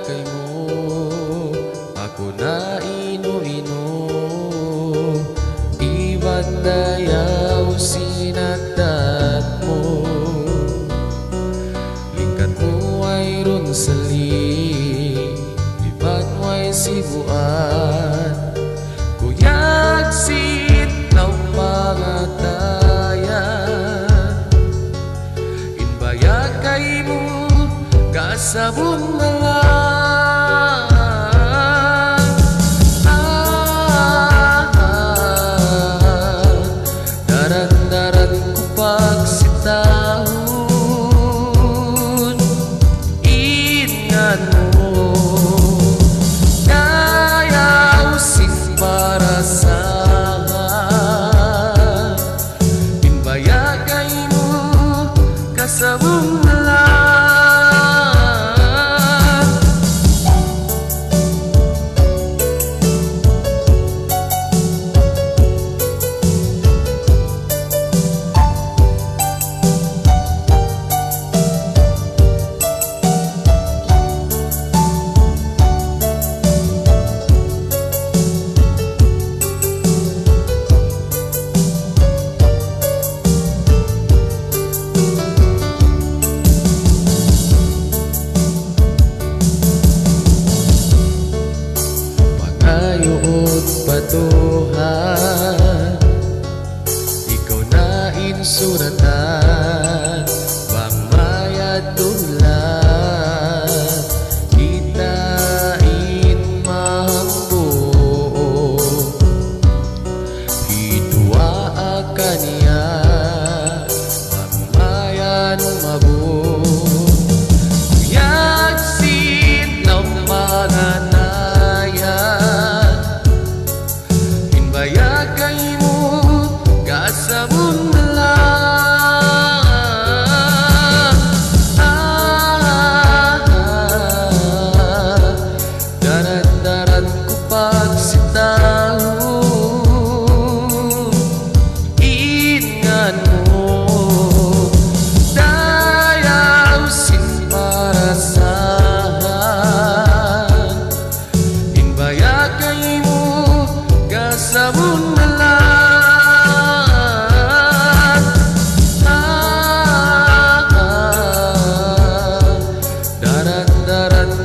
kay mo, ako na ino-ino. Iba't dayaw sinagdat mo, lingkat mo ay ron sali, iba't mo'y sibuan. Kuyag sitlaw pangatayan, inbayag kay mo kasabong mga daran-daran ko pagsitahon. Ingan mo kayaw sin para sa inbayag kay mo kasabong mga ayot patuhan, ikaw na insuratan, bang mayad tulan, kitain mahambo, hidwa akaniya, bang mayad umabo. Kuyag sitlaw pangatayan, inbayag kay mo kasabong mga daran-daran ko pagsitahon. Ingan mo dayaw sin para sa inbayag kay mo kasabong mga daran-daran